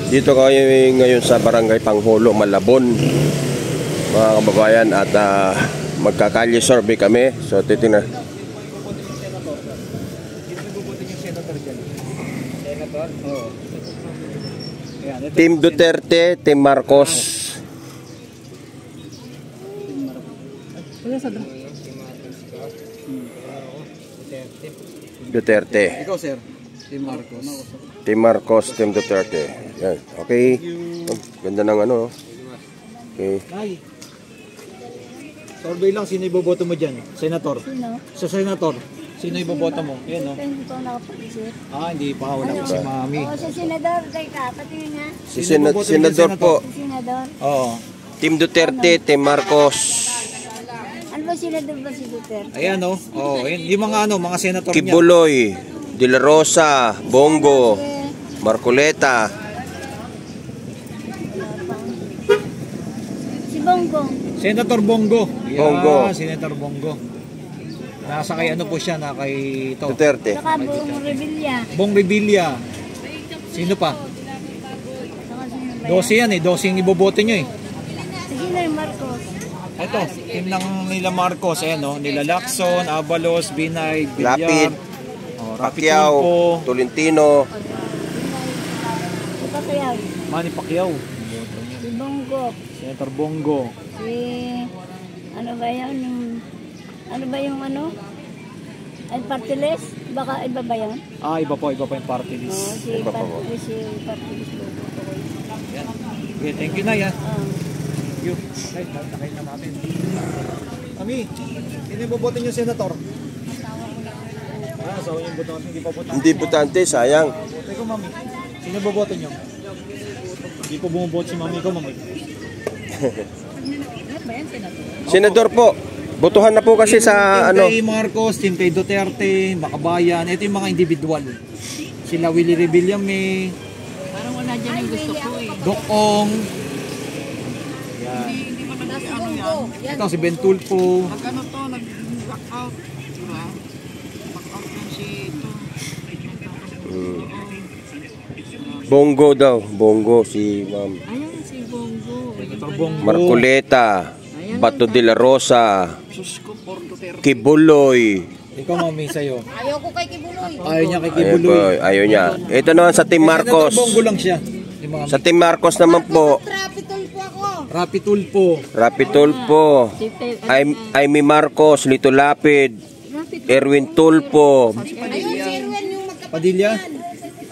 Dito kayo ngayon sa Barangay Panghulo, Malabon, mga kababayan, at magkakalye survey kami. So titingnan. Team Duterte, Team Marcos. Duterte. Ikaw, sir. Team Marcos. Team Marcos, Team Duterte. Yan. Okay. Oh, ganda ng ano. Okay. Survey lang, sino iboboto mo dyan? Senator? Sino? Sa senator, sino iboboto mo? Yan, no? Hindi ko nakapag-isip. Hindi pa. Wala pa si Mami. Oo, sa senador. Teka, patingin nga. Si Senador po. Sa senador. Oo. Team Duterte, Team Marcos. Ano ba senador ba si Duterte? Ayan, no? Oo. Yung mga mga senator niya. Kibuloy, De La Rosa, Bongo, Marcoleta. Si Bongo. Senator Bongo. Bongo. Senator Bongo. Nasa kay ano po siya, na kay ito. Duterte. Saka Bong Revilla. Bong Revilla. Sino pa? Saka sino ba yan? 12 yan eh. 12 yung iboboto nyo eh. Sino yung Marcos? Ito, team ng nila Marcos. Ayan, no? Nila Lacson, Abalos, Binay, Villar. Lapid, Pacquiao, Tolentino. Si Pacquiao. Manny Pacquiao. Si Bongo. Senator Bongo. Si... Ano ba yan? Ano ba yung ano? Ay, party list? Baka iba ba yan? Iba po yung party Oo, list. si party list. Okay, thank you na yan. Oo. You. Ay, tatakayin na natin. Mami, sino yung boboto niyo, senator? Asawa niyo yung boto natin, hindi pa boto. Hindi butante, sayang. Teko, mami, sino boboto niyo? Hindi po bumuboto si mami ko, mami. Senador po. Botohan na po kasi sa team ano. Kay Marcos, team kay Duterte, Makabayan. Ito yung mga individual. Sila Willie Revilla may Parang wala dyan yung gusto ko eh. Dokong. Yan. Hindi pa ano yan. Ito si Ben Tulfo. Nag-ano to, nag-back out. Diba? Back out yung si ito. Bongo daw. Bongo si Ma'am. Ayan si Bongo. Senator Bongo. Marcoleta, Bato de la Rosa, Sus ko, por Duterte. Kibuloy. Ikaw, mami, sa'yo. Ayaw ko kay Kibuloy. Ayaw niya kay Ayun po, Kibuloy. ayaw niya. Ito naman sa Team Marcos. Senator Bongo lang siya. Yung mga Sa Team Marcos naman po, Trapitol po ako. Rapi Tulfo. Rapi Tulfo, Aimee Marcos, Lito Lapid, Erwin Tulfo, Ayun, si Erwin yung magkapatid. Padilla.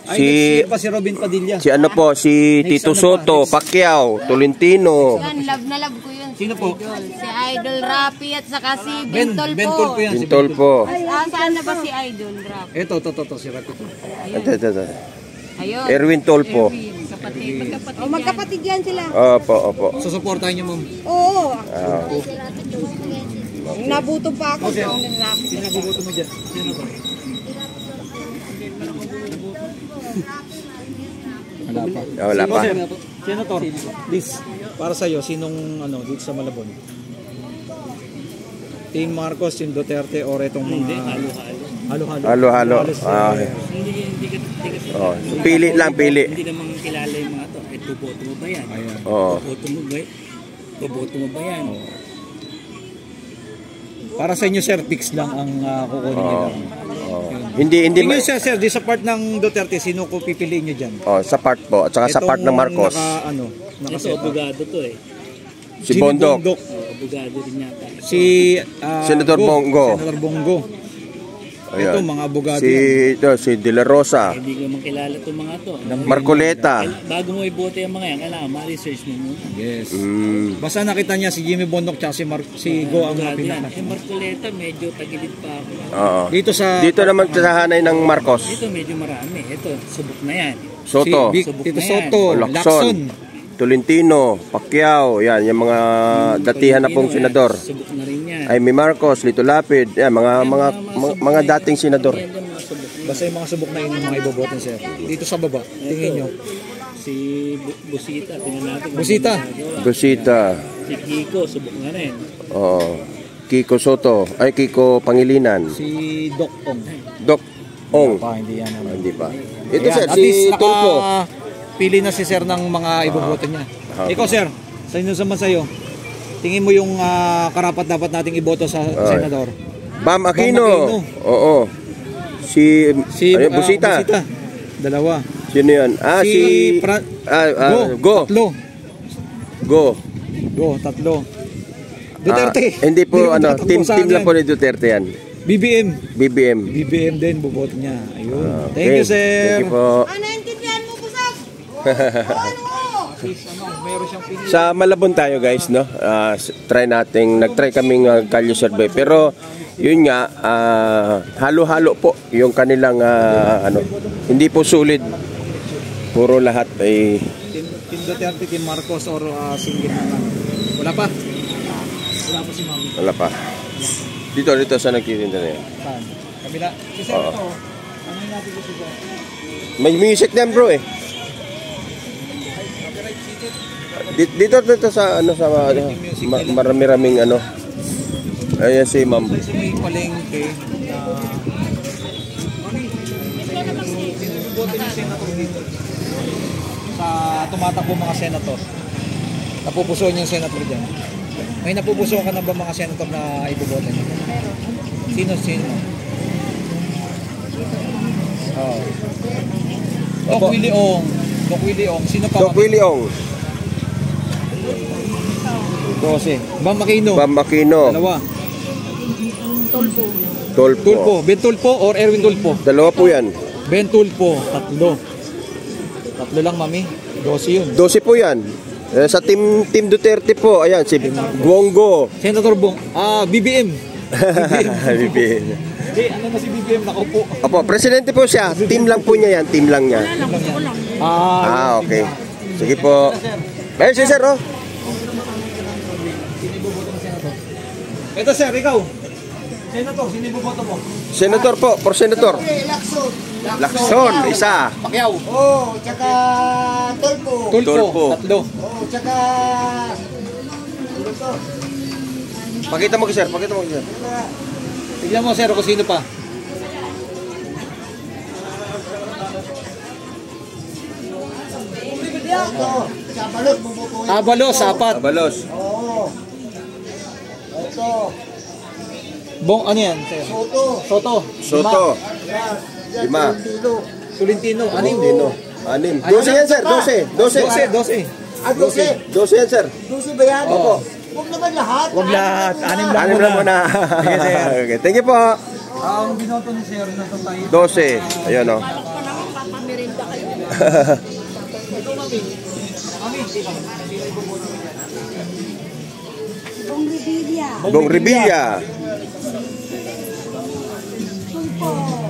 Ay, Si- pa si Robin Padilla. si ano po, si Tito Soto, Pacquiao, Tolentino, Yan, love na love ko yun. Sino po? Si Idol Rapi at saka si Ben Tulfo yan. Si Bintolfo. Saan na ba si Idol Rapi? Ito, si Rapi Tulfo. Ito. Ayun. Erwin Tulfo. Kapatid, magkapatid Oh, magkapatid yan sila. Opo. Susuportahan niyo, ma'am. Oo. Ah, Nabuto pa ako. Okay. Sa Rapi. Sino nabuboto mo dyan? Sino ba? wala pa. Senator, please, para sa'yo, sinong dito sa Malabon? Team Marcos, Team Duterte, or itong mga... Halo-halo. Halo. Oh, so pili lang. Hindi naman kilala yung mga to. Eh, boboto mo ba yan? Oo. Boboto mo ba yan? Para sa inyo, sir, fix lang ang kukunin niyo lang. Hindi Tingin siya, sir, di sa part ng Duterte, sino ko pipiliin niyo dyan? sa part po at saka sa part ng Marcos. Ito, abogado to eh. Si Bondok, Abogado din yata. si Senador Bongo. Senator Bongo. Ito, mga abogado. si De La Rosa, Hindi ko makilala itong mga to. Marcoleta. Bago mo iboto yung mga yan, kailangan ma-research mo muna. Yes. Basta nakita niya si Jimmy Bondok tsaka si Go ang mga pinaka. Eh, Marcoleta, medyo tagilid pa ako. Oo. Dito naman sa hanay ng Marcos. Ito medyo marami. Ito, subok na yan. Soto, Tito Soto, Lacson, Lacson. Tolentino, Pacquiao, yan yung mga datihan na pong senador. Subok na rin yan. Aimee Marcos, Lito Lapid, yan mga dating senador. Yan yung mga subok na yan. Basta yung mga subok na yun yung mga iboboto, sir. Dito sa baba, tingin nyo. Si Busita, tingnan natin. Busita. Busita, Si Kiko, subok na rin. Kiko Soto, Kiko Pangilinan, Si Doc Ong. Doc Ong. Hindi yan. Hindi pa. Ito Ayan, sir, at si least Tulfo. pili na si sir ng mga iboboto niya. Okay. Ikaw sir, sa inyo naman sa'yo, tingin mo yung karapat dapat nating iboto sa senador? Bam Aquino. Bam Aquino. Oo. Si Busita. Busita. Dalawa. Sino yan? Go. Tatlo. Go. Go, tatlo. Duterte. Hindi po, Hindi mo tatakbo sa team lang akin. po ni Duterte yan. BBM. BBM. BBM din, boboto niya. Ayun. Okay. Thank you, sir. Thank you po. naintindihan mo, Busak? Meron siyang pili. Sa Malabon tayo guys, no? Nag-try kaming kalye survey. Pero yun nga, halo-halo po yung kanilang hindi po sulit. Puro lahat ay Team Duterte, Team Marcos, or single na lang. Wala pa? Wala pa si Mami. wala pa. Dito sa nagtitinda na yan. Saan? Kabila. Si Sir Oo. ito. Ano yung natin gusto ko? May music din bro eh. Dito sa marami-raming Ayan si ma'am. Sa may palengke na... Boto ng senator dito. Sa tumatakbo mga senator. Napupusuan yung senator dyan. May napupusuan ka na ba mga senator na iboboto niya? Sino? Oh. Doc Willie Ong. Sino pa? Doc Willie Ong. 12. Bam Aquino. Bam Aquino. Dalawa. Tolpo. Tulpo. Ben Tulpo or Erwin Tulpo? Dalawa po yan. Ben Tulpo. Tatlo lang, Mami. 12 yun. 12 po yan. Sa team Duterte po, ayan, si Guonggo. Senator Bong. BBM. BBM. Hindi, ano na si BBM? Nakaupo. Opo, presidente po siya. Team lang po niya yan. Team lang niya. Okay. Sige po. Ayun si sir, oh. Ito sir, ikaw. Senator, sino iboboto mo? Senator po, for senator. Lacson, isa. Pacquiao. Tsaka Tulpo. Tulpo. Tatlo. Tsaka... Pakita mo kay sir. Tignan mo sir kung sino pa. Sa balot, bumubuhay. Abalos, apat. Abalos. Oo. Ito. Bong, ano yan? Sir? Soto. Soto. Lima. Tolentino. Anim. Tino. 6. 12 yan sir, 12. 12. Ah, 12. 12 yan sir. 12 ba yan? Oo. Huwag naman lahat. Huwag lahat. Anim lang Anim lang muna. Sige, sir. Okay, thank you po. Ang binoto ni sir na tayo. 12. Ayun oh. Bong Revilla. Bong Revilla.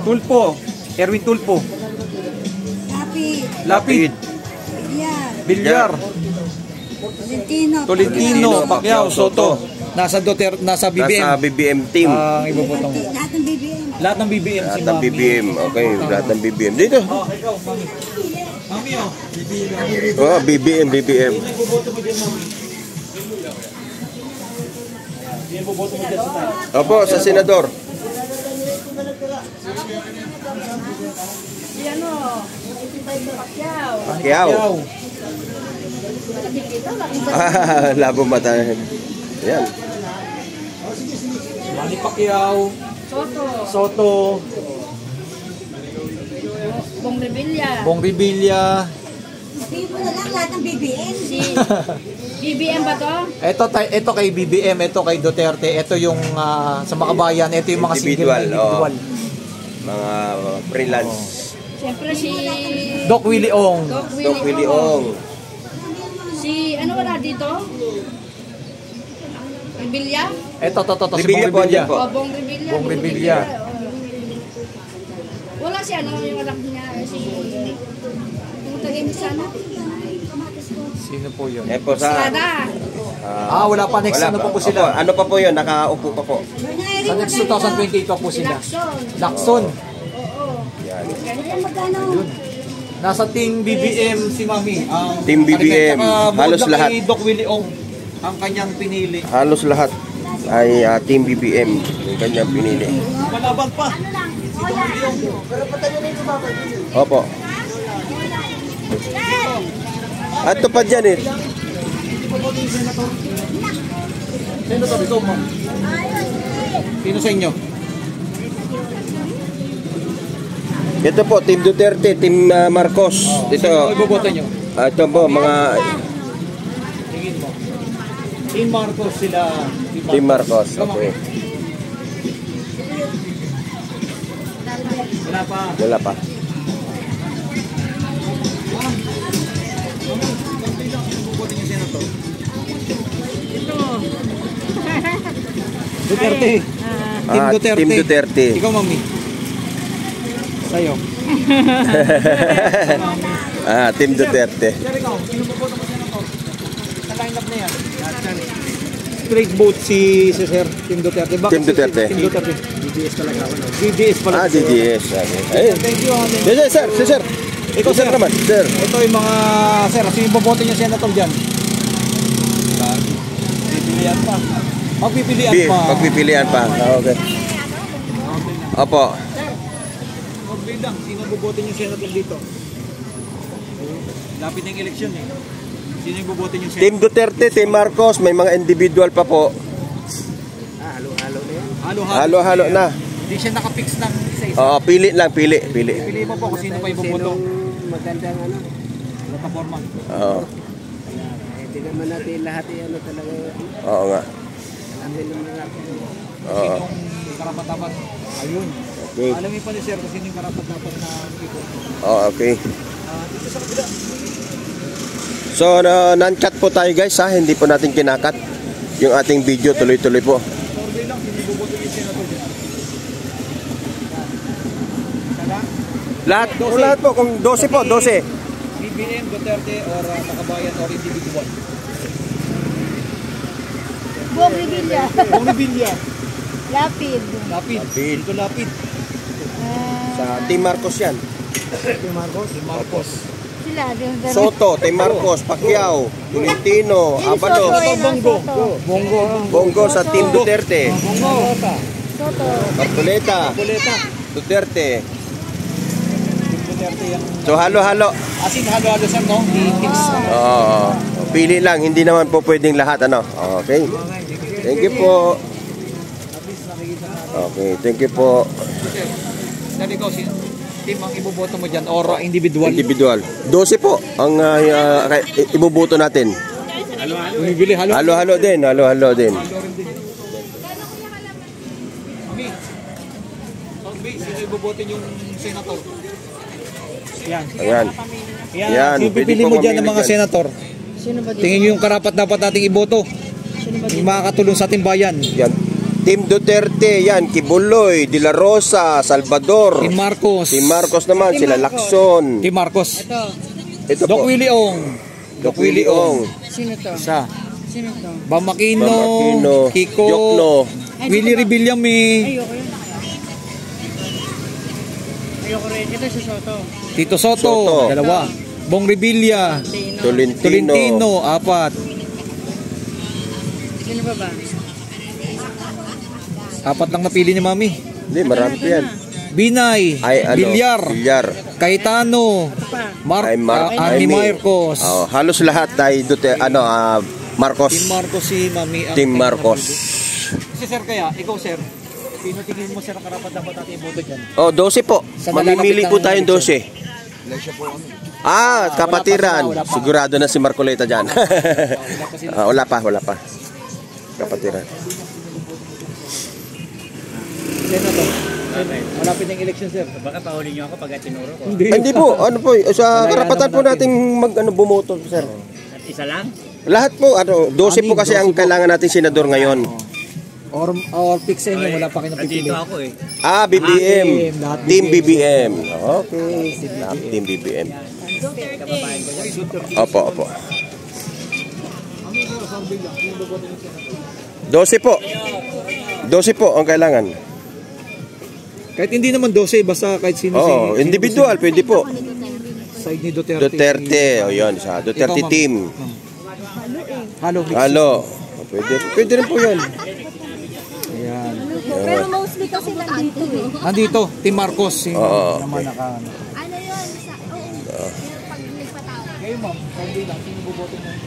Tulpo. Erwin Tulpo. Lapid. Bilyar. Tolentino. Pacquiao. Soto. Nasa BBM. Nasa BBM team. Ang iboboto mo. Lahat ng BBM. Lahat ng BBM si Lahat ng Mami. BBM. Okay, lahat ng BBM. Dito. Oh, ikaw, Mami. Mami, oh. Oh, BBM. Sino iboboto mo dyan, Mami? Sino iboboto mo dyan sa tayo? Opo, sa senador. Pacquiao. Labo mata. Yan. Manny Pacquiao. Soto. Bong Revilla. Bong Revilla. Vivo na lang lahat ng BBM. BBM ba to? Ito kay BBM, ito kay Duterte, ito yung sa Makabayan, ito yung mga single na individual. Mga freelance. Siyempre si Doc Willie Ong. Doc Willie Ong. Si ano wala dito? Revilla? Ito, si Revilla Bong po, Revilla. andyan po. O Bong Revilla. Bong Revilla. Wala si ano yung anak niya si yung tagay sana. Sino po yun? Eh po sa... Estrada. Wala pa, next Wala ano pa po Opo, sila? ano pa po yun? Nakaupo pa po. Sa next 2028 pa po sila. Lacson. Lacson. Oo. Yan. Magkano? Nasa Team BBM si Mami. Ang Team BBM, halos bukod lang lahat. kay Doc Willie Ong ang kanyang pinili. Halos lahat ay Team BBM. Yung kanyang pinili. Malabang pa. Opo. At ito pa dyan eh. Iboboto yung senator. Senator, ikaw mo. Sino sa inyo? Ito po, Team Duterte, Team Marcos. Ito, Sino iboboto nyo? ito po, mga Tingin mo. Team Marcos sila. Team Marcos. Okay. Wala pa. Wala pa. Iboboto yung senator. Duterte. Team Duterte. Team Duterte. Ikaw, mami. Sa'yo. Team Duterte. Sir, ikaw. Sino boboto mo senator? Sa line-up na yan. Straight vote si Sir. Team Duterte. Bakit Team Duterte. Team Duterte. DDS talaga ako. DDS pala. DDS. Okay. Thank you. Yes, sir. Sir. Ikaw, sir. naman. Sir. Ito yung mga, sir, sino boboto niya senator dyan? Pipilian pa. Magpipilian pa. Pagpipilian pa. Okay. Opo. Magbilang, sino boboto niyo senator dito? Lapit ng eleksyon eh. Sino yung boboto niyo senator? Team Duterte, Team Marcos, may mga individual pa po. Halo-halo na yan. Halo-halo na. Hindi siya nakapix ng isa-isa. Oo, pili lang, pili. Pili mo po kung sino pa yung boboto. Magandang ano. Plataforma. Oo. Hindi naman natin lahat ano talaga. Oo nga. Amin naman natin. Oo. Sinong karapat-dapat? Ayun. Okay. Alamin pa ni sir kung sino yung karapat-dapat na iboto. Oo, okay. Dito sa kabila. So, non-cut po tayo guys ha. Hindi po natin kinakat yung ating video. Tuloy-tuloy po. Survey lang, sino yung boboto niyo senator dyan? Sala? Lahat po. Kung 12 po, 12. BBM, Duterte, or Makabayan, or individual? Buong Revilla. Kung Revilla. Lapid. Lapid. Dito Lapid. Sa Team Marcos yan. Team Marcos. Sila. Soto, Team Marcos, Pacquiao, Tolentino, Abalos. Bongo sa Team Duterte. Bongo. Soto. Bartoleta, Boleta. Duterte. Team Duterte yan. So halo-halo. As in, halo-halo sir, no? I-fix. Oo. Pili lang, hindi naman po pwedeng lahat ano. Okay. Thank you po. At least nakikita natin. Okay, thank you po. Sir, dali ko, team ang iboboto mo dyan, or individual? Individual. 12 po ang ibubuto natin. Bumibili, halo? Halo-halo din, halo-halo din. Halo rin din. Mami, Sorby, sino iboboto yung senator? Yan. Ayan. Yan, Sino pwede pipili po mo dyan ng mamili mga dyan. senator? Sino ba Tingin nyo yung karapat dapat nating iboto. Yung makakatulong sa ating bayan. Yan. Team Duterte, yan, Kibuloy, De La Rosa, Salvador. Team Marcos. Team Marcos naman, sila Lacson. Team Marcos. Ito Doc po. Willie Ong. Doc Willie Ong. Sino to? Isa. Sino to? Bamakino. Bamakino, Kiko. Yokno. Willie Revillame. Ayoko yun. Ayoko rin. Ito si Soto. Tito Soto. Soto. Dalawa. Bong Revilla. Tolentino. Tolentino. Apat. Sino ba ba? Apat lang napili ni Mami. Hindi, marami po yan. Binay. Ay, ano, Bilyar. Bilyar. Cayetano. Andy Marcos. Oh, halos lahat ay Marcos. Team Marcos si Mami. ang Team Marcos. Si Sir kaya, ikaw Sir, sino tingin mo Sir ang karapat dapat natin iboto dyan? Oh, 12 po. Sa Mamimili po nalalapit tayong ng 12. Kapatiran. Wala pa. Sigurado na si Marcoleta dyan. Wala pa. Kapatiran. Senator. Malapit ng election Sir. Baka pahuli niyo ako pag tinuro ko. Hindi po, sa karapatan po nating bumoto, sir. At isa lang? Lahat po, 12 po kasi ang kailangan nating senador ngayon. Or fix sa inyo, wala pa kayo napipili. Nandito ako eh. BBM. Lahat Team BBM. Okay. Team BBM. Opo. 12 po. 12 po ang kailangan. Kahit hindi naman 12, basta kahit sino. Oh, individual, pwede po. Side ni Duterte. Duterte, yun, sa Duterte Ikaw, team. Halo. Halo. Pwede rin po yun. Ayan. Pero mostly kasi nandito eh. Nandito, Team Marcos. Oo, Naman okay. naka. Ano yun? Pag nagpatao. ma'am. Survey lang. Sino iboboto niyo?